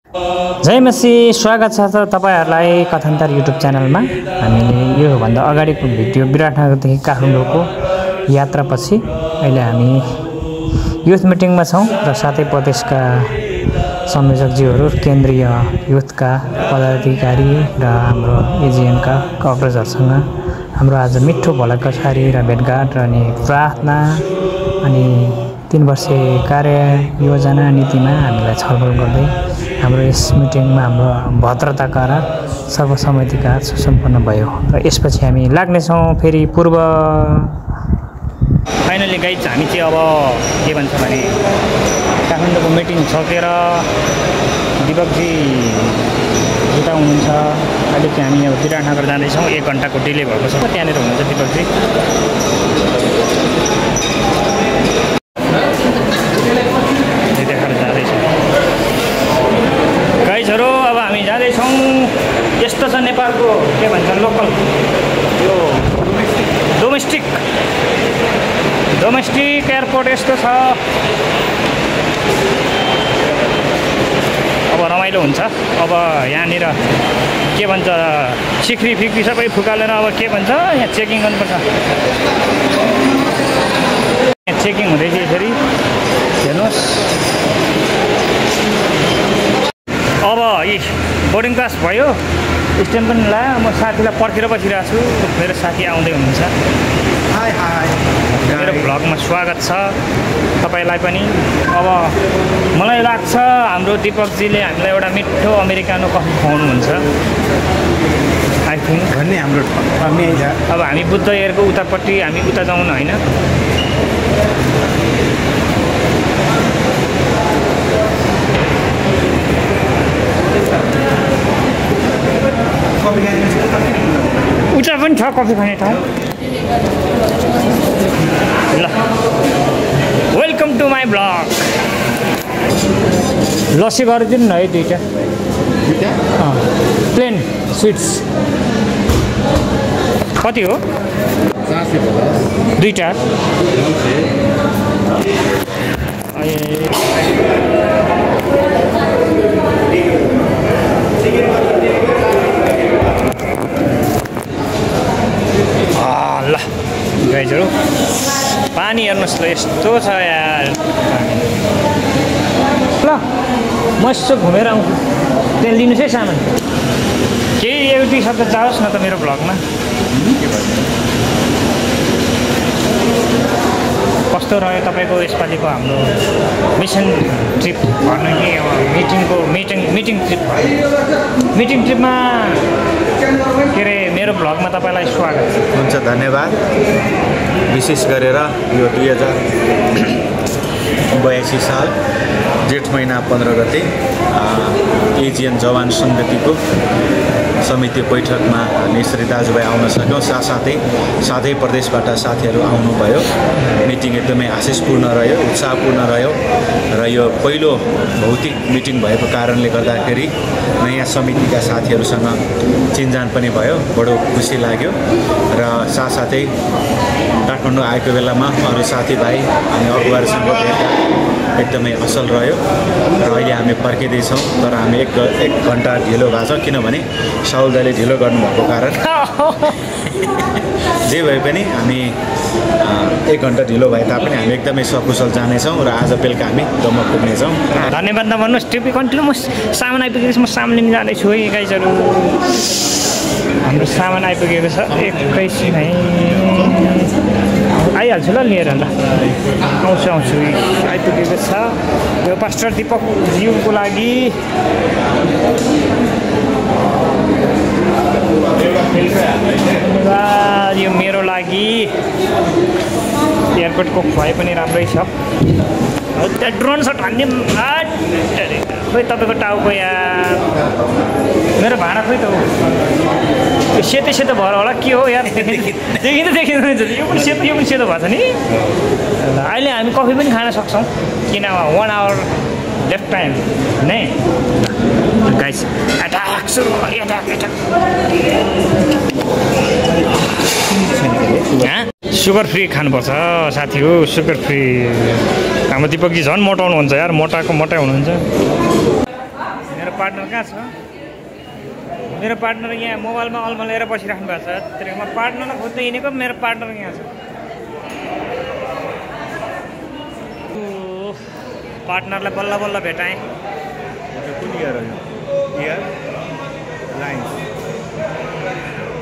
जय मसी, स्वागत छ तपाईहरुलाई कथान्तर युट्युब च्यानलमा। हामीले यो भन्दा अगाडिको भिडियो विराटनगरदेखि काठमाडौँको यात्रापछि अहिले हामी युथ मिटिङमा छौं र साथै प्रदेशका संयोजकजीहरु, केन्द्रीय युथका पदाधिकारी र हाम्रो एजिएनका कवरेजहरुसँग हाम्रो आज मिठो भलाकसारी र भेटघाट र अनि प्रार्थना अनि 3 वर्षे कार्य योजना नीतिमा हामीलाई छलफल गर्दै हाम्रो यस मिटिङमा हाम्रो भद्रताका र सर्वसम्मतिका सुसम्पन्न भयो र यसपछि हामी लाग्ने छौं फेरि पूर्व। फाइनली गाइज हामी चाहिँ अब के भन्छ भने काठमाडौँको मिटिङ सकेर दिपकजी उता हुनुहुन्छ। अहिले चाहिँ हामी अब विराटनगर जाँदैछौँ। 1 घण्टाको डिले भएको छ। त्यहाँनिर हुनुहुन्छ दिपकजी। देखाएर जाँदैछौँ गाइजहरु। अब हामी जाँदैछौँ। यस्तो छ नेपालको के भन्छ लोकल यो डोमेस्टिक एयरपोर्ट यस्तो छ। अब रमाइलो हुन्छ। अब यहाँनिर के भन्छ सिक्री फिक्री सबै फुकालेर अब के भन्छ यहाँ चेकिङ गर्नुपर्छ। यहाँ चेकिङ हुँदैछ यसरी हेर्नुहोस्। अब यी बोर्डिङ पास भयो, स्ट्याम्प पनि लायो। म साथीलाई पर्खेर बसिरहेको छु। मेरो साथी आउँदै हुनुहुन्छ। हाई हाई, मेरो भ्लगमा स्वागत छ तपाईलाई पनि। अब मलाई लाग्छ हाम्रो दिपकजीले हामीलाई एउटा मिठो अमेरिकानो कफी खुवाउनुहुन्छ। आई थिङ्क भन्ने हाम्रो अब हामी बुद्ध एयरको उतापट्टि हामी उता जाउँ न होइन। उता पनि छ कफी खाने ठाउँ। ल welcome to my blog. Lassi गरिदिनु न है 2टा प्लेन स्विट्स। कति हो? 2टा। ल गाइजहरु पानी हेर्नुहोस् ल यस्तो छ यार। ल म यसो घुमेर आउँछु। त्यहाँ लिनुहोस् है सामान। केही एउटी शब्द जाओस् न त मेरो भ्लगमा। कस्तो रह्यो तपाईँको यसपालिको हाम्रो मिसन ट्रिप भन्नु कि मिटिङ ट्रिपमा के अरे मेरो भ्लगमा तपाईँलाई स्वागत हुन्छ। धन्यवाद। विशेष गरेर यो 2082 साल जेठ महिना 15 गते एजिएन जवान सङ्गतिको समिति बैठकमा हामी श्री दाजुभाइ आउन सक्यौँ। साथै प्रदेशबाट साथीहरू आउनुभयो। मिटिङ एकदमै आशिषपूर्ण रह्यो, उत्साहपूर्ण रह्यो र यो पहिलो भौतिक मिटिङ भएको कारणले गर्दाखेरि नयाँ समितिका साथीहरूसँग चिनजान पनि भयो। बडो खुसी लाग्यो र साथसाथै काठमाडौँ आएको बेलामा अरू साथीभाइ अनि अगुवाहरूसँग भेट्दा एकदमै असल रह्यो र अहिले हामी फर्किँदैछौँ। तर हामी एक घन्टा ढिलो भएको छ किनभने साउल दाइले ढिलो गर्नुभएको कारण। जे भए पनि हामी 1 घन्टा ढिलो भए तापनि हामी एकदमै सकुशल जानेछौँ र आज बेलुका हामी जम्मा पुग्नेछौँ। धन्यवाद नभन्नुहोस्। टिपी कन्टिन्यू म सामान आइपुगेको म सामान लिन जाँदैछु है गाइजहरु। हाम्रो सामान आइपुगेको छ। एकैछिन है आइहाल्छु ल लिएर। ल आउँछु आइपुगेको छ। यो पास्टर दिपक ज्यूको लागि यो मेरो लागि एयरपोर्टको खुवाई पनि राम्रै छ। त्यहाँ ड्रोन सट हान्ने खोइ तपाईँको टाउको यार। मेरो भाँडा खोइ त हो सेतो भएर होला के हो यार। देखिँदैन यो पनि सेतो भएको छ नि। अहिले हामी कफी पनि खान सक्छौँ किन 1 आवर लेफ्ट टाइम नै। गाइस अट्याक सुरु सुगर फ्री खानुपर्छ साथी हो। सुगर फ्री हाम्रो दिपकजी झन् मोटाउनुहुन्छ यार। मोटाको मोटाइ हुनुहुन्छ। मेरो पार्टनर कहाँ छ? मेरो पार्टनर यहाँ मोबाइलमा अल्मलिएर बसिराख्नु भएको छ। त्यसले म पार्टनरलाई खोज्दै हिँडेको, मेरो पार्टनर यहाँ छ। पार्टनरलाई बल्ल बल्ल भेटाएँ।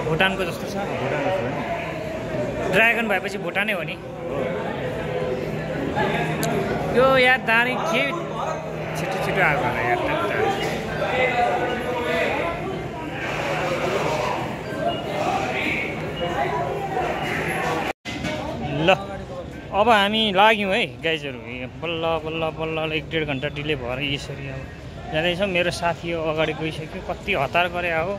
भुटानको जस्तो छ। ड्रागन भएपछि भुटानै हो नि। यो यार दारी के छिटो छिटो आएको होला यार। ल अब हामी लाग्यौँ है गाइजहरू। बल्ल बल्ल बल्ल 1-1.5 घन्टा डिले भएर यसरी अब जाँदैछ। मेरो साथी हो अगाडि गइसक्यो, कति हतार गरे हो।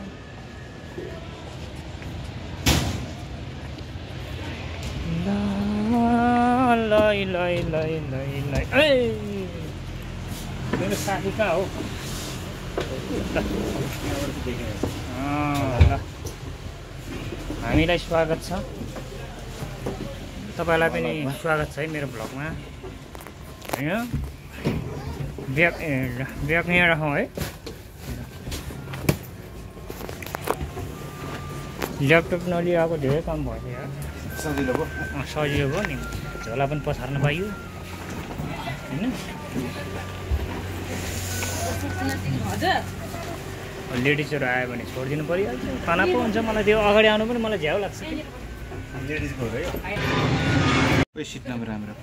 मेरो साथी कहाँ हो? ल हामीलाई स्वागत छ। तपाईँलाई पनि स्वागत छ है मेरो भ्लगमा होइन। ब्याग यहाँ राखौँ है। ल्यापटप नलिआएको धेरै काम भयो यार। सजिलो भयो नि। झोला पनि पछार्न पाइयो होइन। लेडिजहरू आयो भने छोडिदिनु परिहाल्छ। खाना पो हुन्छ। मलाई त्यो अगाडि आउनु पनि मलाई झ्याउ लाग्छ कि। लेडिजको है सिट नम्बर राम्रो।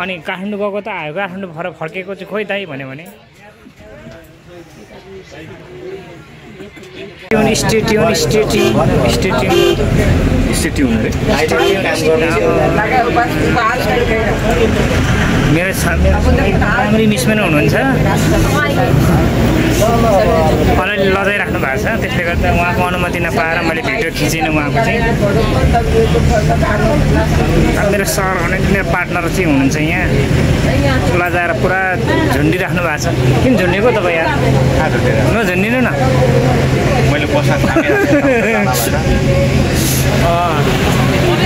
अनि काठमाडौँ गएको त आयो, काठमाडौँ भएर फर्केको चाहिँ खोइ दाइ भन्यो भने मेरो राम्रै मिस पनि हुनुहुन्छ। अलरेडी लजाइराख्नु भएको छ। त्यसले गर्दा उहाँको अनुमति नपाएर मैले भिडियो खिचिनँ उहाँको चाहिँ। मेरो सर हुने मेरो पार्टनर चाहिँ हुनुहुन्छ यहाँ। लजाएर पुरा झुन्डिराख्नु भएको छ। किन झुन्डेको तपाईँ यार? नझुन्डिनु न।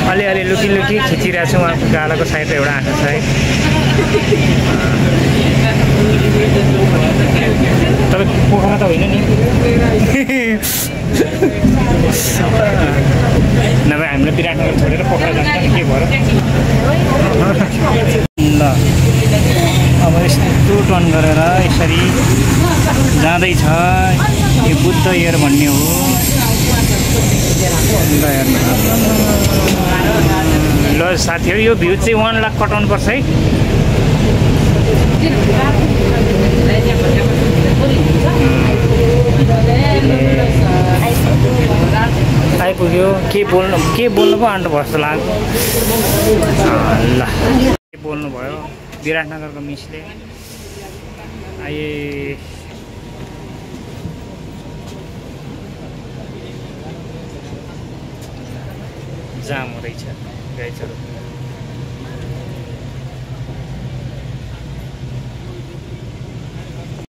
मैले अलि लुकी खिचिरहेको छु। उहाँको गालाको साइड एउटा आँखा छ है। तपाईँ पोखरा त होइन नि? नभए हामीलाई विराटनगर छोडेर पोखरा जान्छ नि के भएर। ल अब यस्तो टर्न गरेर यसरी जाँदैछ। यो बुद्ध एयर भन्ने हो। ल साथीहरू यो भ्यू चाहिँ 1 लाख कटाउनु पर्छ है। आइपुग्यो। के बोल्नु पो आँट्नु भयो जस्तो लाग्यो। ल के बोल्नु भयो विराटनगरको मिसले। आए जाम हुँदैछ गाइजहरू।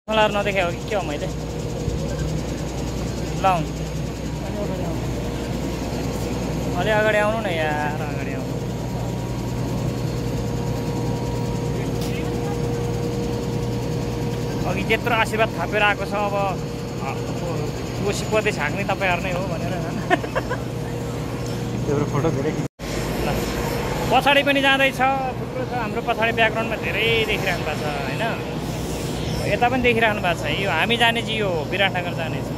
मलाई नदेखायो कि के हो मैले? लाउनु अलि अगाडि आउनु न यार। अगाडि आउनु। अघि त्यत्रो आशीर्वाद थापेर आएको छ। अब कोसी प्रदेश हाँक्ने तपाईँहरू नै हो भनेर फोटो धेरै पछाडि पनि जाँदैछ। थुप्रो छ हाम्रो पछाडि ब्याकग्राउन्डमा धेरै देखिराख्नु भएको छ होइन। यता पनि देखिराख्नु भएको छ। यो हामी जाने चाहिँ यो विराटनगर जाने छ।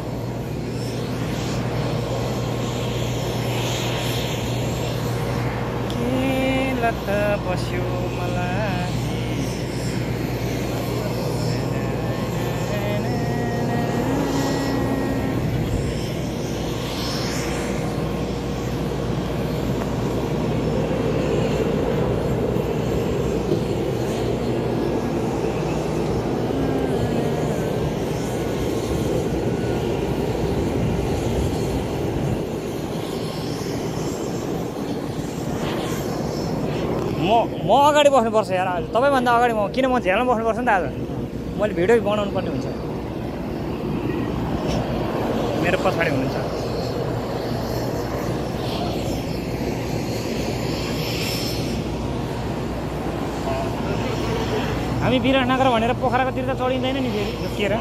के लत बस्यो मलाई। म अगाडि बस्नुपर्छ यार। आज तपाईँभन्दा अगाडि किन म झ्यालमा बस्नुपर्छ नि त। आज मैले भिडियो बनाउनु पर्ने हुन्छ। मेरो पछाडि हुनुहुन्छ। हामी विराटनगर भनेर पोखराकोतिर त चढिँदैन नि फेरि झुक्किएर।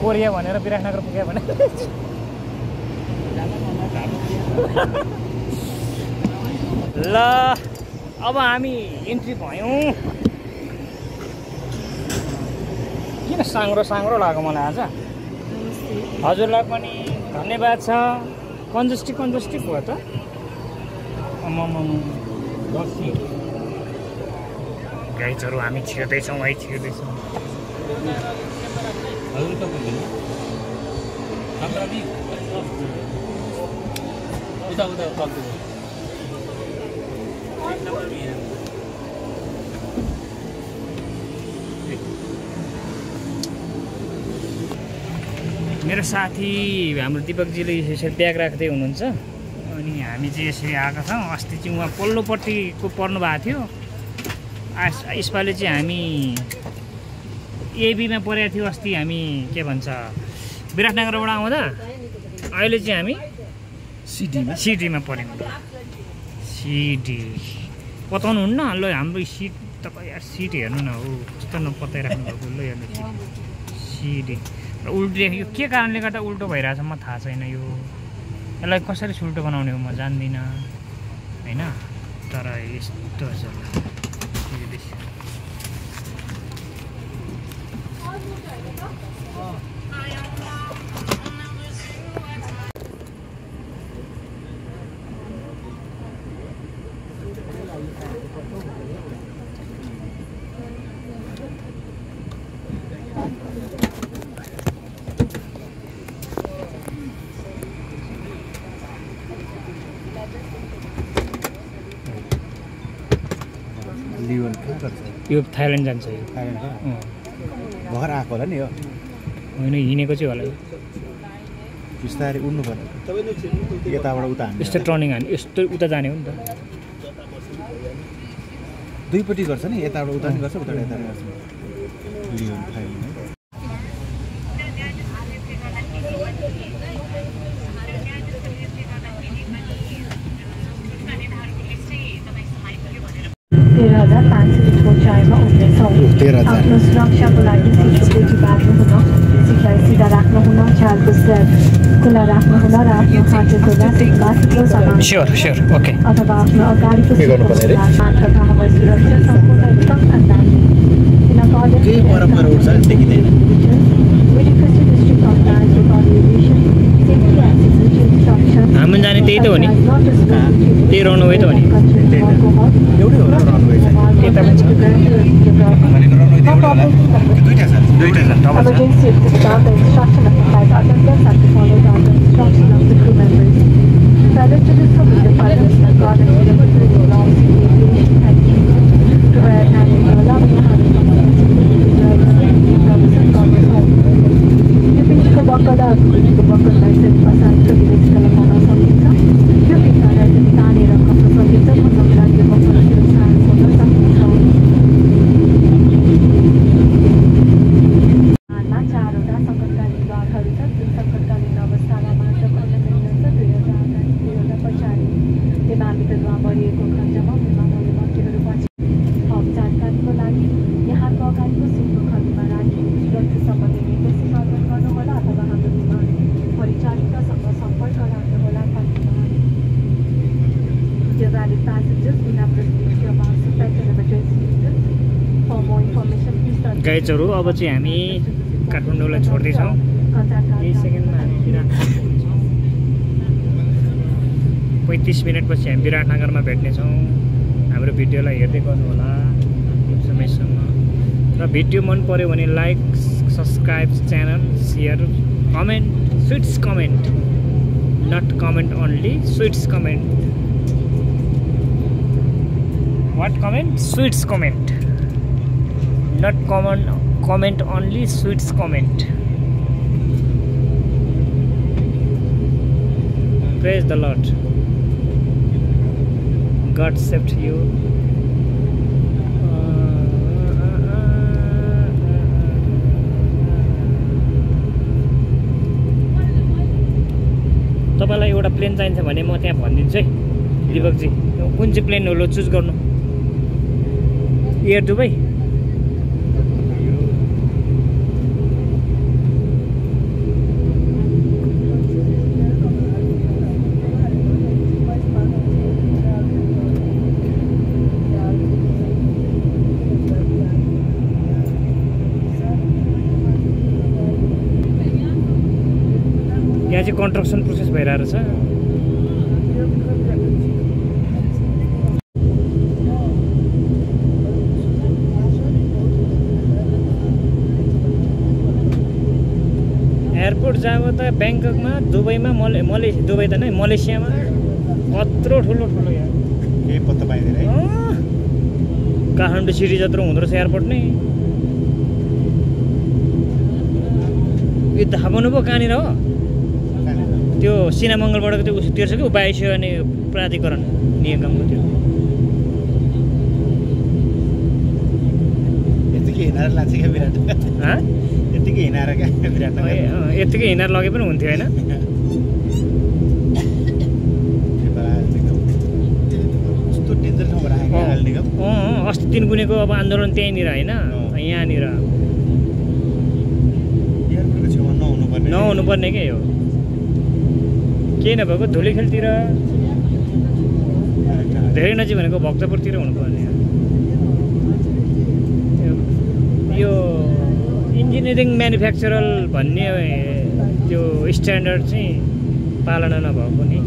कोरिया भनेर विराटनगर पुग्यो भने ल अब हामी इन्ट्री भयौँ। किन साङ्ग्रो साङ्ग्रो लाग्यो मलाई आज। हजुरलाई पनि धन्यवाद छ। कन्जस्टिक भयो त। गाइजहरू हामी छिर्दैछौँ है छिर्दैछौँ। मेरो साथी हाम्रो दिपकजीले यसरी ब्याग राख्दै हुनुहुन्छ अनि हामी चाहिँ यसरी आएका छौँ। अस्ति चाहिँ उहाँ पल्लोपट्टिको पर्नु भएको थियो। यसपालि चाहिँ हामी एबीमा परेको थियो। अस्ति हामी के भन्छ विराटनगरबाट आउँदा अहिले चाहिँ हामी सिटीमा पऱ्यौँ। सिटी पताउनुहुन्न ल हाम्रो सिट तपाईँ यार सिट हेर्नु न हो कस्तो नपताइराख्नु भएको ल हेर्नु सिटी उल्टो यो के कारणले गर्दा उल्टो भइरहेछ म थाहा छैन। यो यसलाई कसरी सुल्टो बनाउने हो म जान्दिनँ होइन। तर यस्तो छ यो थाइल्यान्ड जान्छ। यो भर्खर आएको होला नि यो होइन हिँडेको चाहिँ होला। बिस्तारै उड्नु पर्यो यताबाट उता यस्तो टर्निङ हान्यो यस्तो उता जाने हो नि त। दुईपट्टि गर्छ नि यताबाट उता नि गर्छ उताबाट यता गर्छ। आफ्नो सुरक्षाको लागि सिटको बाँध्नुहुन, सिटलाई सिधा राख्नुहुन, छालको स्ट्र्याप खुला राख्नुहुन र आफ्नो खाँचोको ओके अथवा आफ्नो अगाडिको तथा हवाई सुरक्षा सम्पूर्ण एकदम हामी जाने त्यही त हो नि। त्यही रनवे त हो नि। एउटै हो र रनवे चाहिँ यता पनि छ। दुईटा छ डबल छ। गाइजहरू अब चाहिँ हामी काठमाडौँलाई छोड्दैछौँ। यही सेकेन्डमा हामी विराटनगर पुग्छौँ। 35 मिनटपछि हामी विराटनगरमा भेट्नेछौँ। हाम्रो भिडियोलाई हेर्दै गर्नु होला यो समयसम्म। र भिडियो मन पर्यो भने like subscribe channel share comment sweets comment not comment only sweets comment what comment sweets comment not comment only sweets comment. Praise the Lord. God saved you. तपाईँलाई एउटा प्लेन चाहिन्छ भने म त्यहाँ भनिदिन्छु है। दिपकजी कुन चाहिँ प्लेन हो लो चुज गर्नु एयर दुबई यहाँ चाहिँ कन्स्ट्रक्सन प्रोसेस भइरहेको छ एयरपोर्ट जाब त ब्याङ्ककमा दुबईमा दुबई त नै मलेसियामा कत्रो ठुलो ठुलो यहाँ केही पत्ता पाइँदैन है काठमाडौँ सिटी जत्रो हुँदो रहेछ एयरपोर्ट नै यो थाहा पाउनु पो कहाँनिर हो त्यो सिनामङ्गलबाट त्यो उस तिर्छ कि वायुसेवा अनि प्राधिकरण निगमको त्यो यतिकै हिँडेर लान्छ क्या विराट यतिकै हिँडेर क्या विराट यतिकै हिँडेर लगे पनि हुन्थ्यो होइन कस्तो डेन्जर ठाउँमा राखेको निगम अस्ति 3 गुनेको अब आन्दोलन त्यहीँनिर होइन यहाँनिर एयरपोर्टको छेउमा नहुनुपर्ने के हो केही नभएको धुलीखेलतिर धेरै नजिक भनेको भक्तपुरतिर हुनुपर्ने यो इन्जिनियरिङ म्यानुफ्याक्चरल भन्ने त्यो स्ट्यान्डर्ड चाहिँ पालना नभएको नि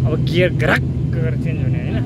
अब गियर ग्राक गरेर चेन्ज हुने होइन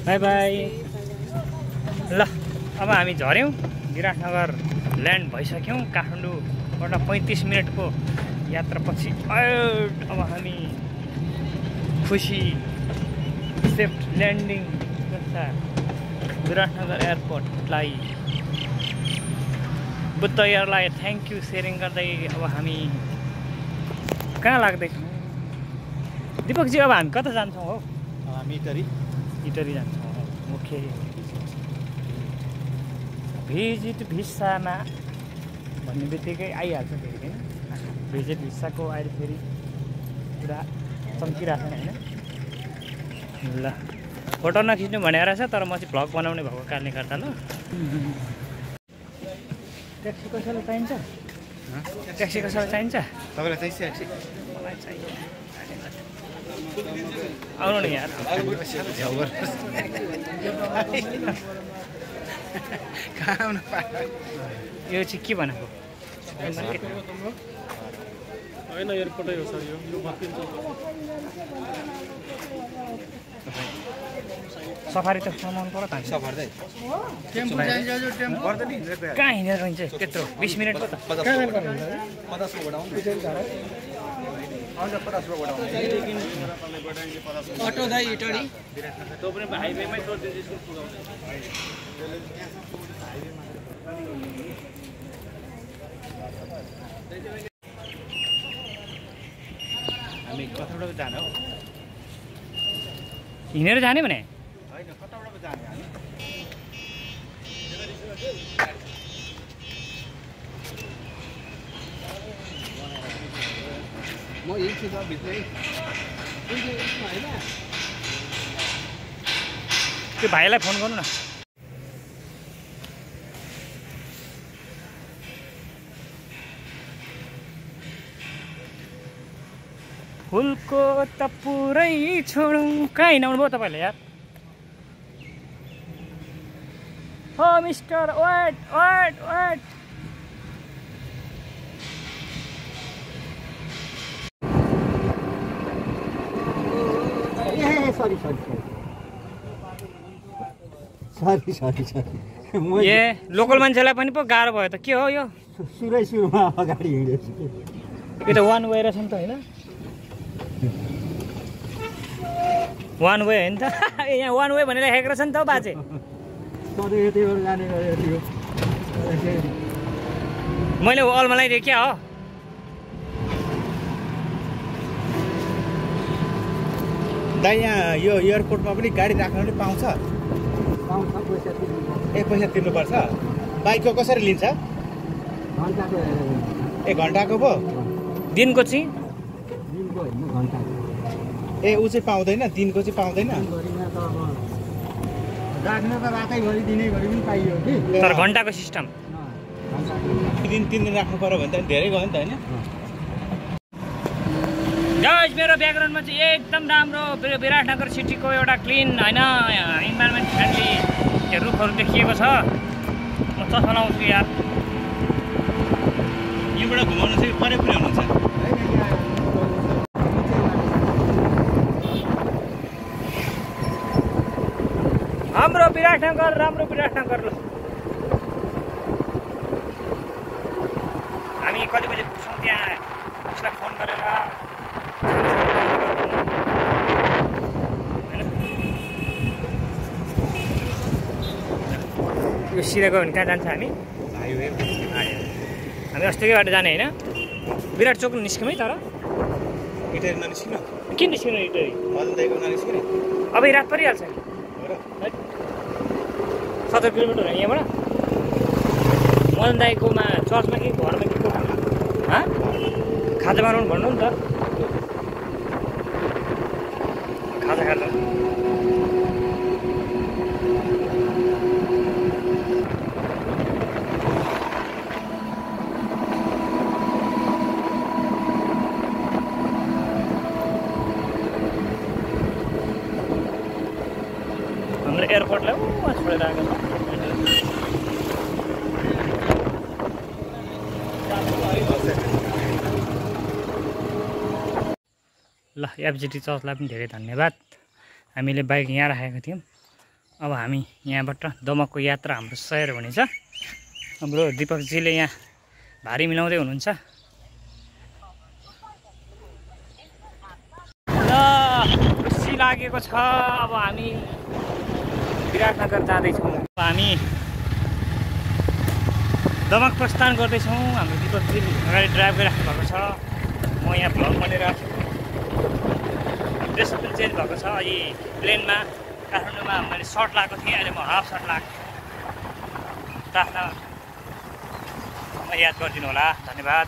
बाई बाई। ल अब हामी झऱ्यौँ, विराटनगर ल्यान्ड भइसक्यौँ। काठमाडौँबाट 35 मिनटको यात्रापछि अब हामी खुसी सेफ्ट ल्यान्डिङ गर्दा विराटनगर एयरपोर्टलाई बुद्ध एयरलाई थ्याङ्क यू सेयरिङ गर्दै अब हामी कहाँ लाग्दैछौँ दिपकजी? अब हामी कता जान्छौँ हो? हामी इटरी जान्छौँ। मुख्य भिजिट भिसामा भन्ने बित्तिकै आइहाल्छ फेरि होइन? भिजिट भिसाको अहिले फेरि पुरा चम्किरहेको छैन होइन? ल फोटो नखिच्नु भनेर छ, तर म चाहिँ भ्लग बनाउने भएको कारणले गर्दा। ल ट्याक्सी कसैलाई चाहिन्छ? ट्याक्सी कसैलाई चाहिन्छ? तपाईँलाई चाहिन्छ? मलाई चाहियो। आउनु नि यार। कहाँ आउनु पायो? यो चाहिँ के भनेको? होइन एयरपोर्टै हो सर, यो बत्तिन्छ। सफारी त समाउनु पर्यो त। सफारी टेम्पो चाहिन्छ जो टेम्पो पर्दैन नि कहाँ हिँडेर रहन्छ त्यत्रो 20 मिनटको त? 50 रुपैयाँ आउँछ 50 रुपैयाँ अटो दाइ इटडी हाइवेमै छोडिदिन्छ स्कुल पुगाउँछ। हामी कताबाट जाने हो? हिँडेर जाने भने होइन कताबाट जाने हामी? म यही छु त भित्रै। त्यो भाइलाई फोन गर्नु न। फुलको त पुरै छोडौँ। कहाँ हिँडाउनु भयो तपाईँले यार? हो mister wait wait wait. Sorry a local मान्छेलाई पनि पो गाह्रो भयो त। के हो यो? सुरुमा अगाडि हिँडेछु। यो त वान वे रहेछ नि त होइन? वान वे होइन त? यहाँ वान वे भनेर लेखेको रहेछ नि त बाजे। सधैँ यतैबाट जाने गरेको थियो। मैले अलमलाई दिएँ क्या हो? दाइ यहाँ यो एयरपोर्टमा पनि गाडी राख्न पनि पाउँछ? ए पैसा तिर्नुपर्छ? बाइकको कसरी लिन्छ? 1 घन्टाको पो? दिनको चाहिँ? ए ऊ चाहिँ पाउँदैन? दिनको चाहिँ पाउँदैन? राख्न त रातैभरि दिनैभरि पनि पाइयो कि, तर घन्टाको सिस्टम। 3 दिन राख्नु पर्यो भने त धेरै गयो नि त होइन? गाइस मेरो ब्याकग्राउन्डमा चाहिँ एकदम राम्रो विराटनगर सिटीको एउटा क्लिन होइन इन्भाइरोमेन्ट फ्रेन्डली रुखहरू देखिएको छ। म चस्मा लाउँछु यार। यहाँबाट घुमाउनु चाहिँ परे हुनुहुन्छ? हाम्रो विराटनगर राम्रो विराटनगर। ल हामी कति बजी पुग्छौँ त्यहाँ उसलाई फोन गरेर यो सिधा गयो भने कहाँ जान्छ हामी? हाइवे। हामी अस्तिकै बाटो जाने होइन? विराट चोक निस्क्यौँ है। तर इटरी ननिस्किनु? किन निस्किनु इटरी? मदनदाइको ननिस्किने? अब रात परिहाल्छ नि। 70 किलोमिटर हो यहाँबाट। मदन दाईकोमा चर्चमा कि घरमा कि कोठामा? खाजा बनाउनु भन्नु नि त। खाजा खाजा हाम्रो एयरपोर्टलाई छोडेर आएको छ। ल एफजिटी चर्चलाई पनि धेरै धन्यवाद। हामीले बाइक यहाँ राखेको थियौँ, अब हामी यहाँबाट दमकको यात्रा हाम्रो सयर हुनेछ। हाम्रो दिपकजीले यहाँ भारी मिलाउँदै हुनुहुन्छ। ल खुसी लागेको छ। अब हामी विराटनगर जाँदैछौँ। हामी दमक प्रस्थान गर्दैछौँ। हाम्रो दिपकजी अगाडि ड्राइभ गरिराख्नु भएको छ। म यहाँ भ्लग बनिरहेको छु। ड्रेस पनि चेन्ज भएको छ। अहिले प्लेनमा काठमाडौँमा मैले सर्ट लगाएको थिएँ, अहिले म हाफ सर्ट लगाएको छु। प्रार्थना याद गरिदिनु होला। धन्यवाद।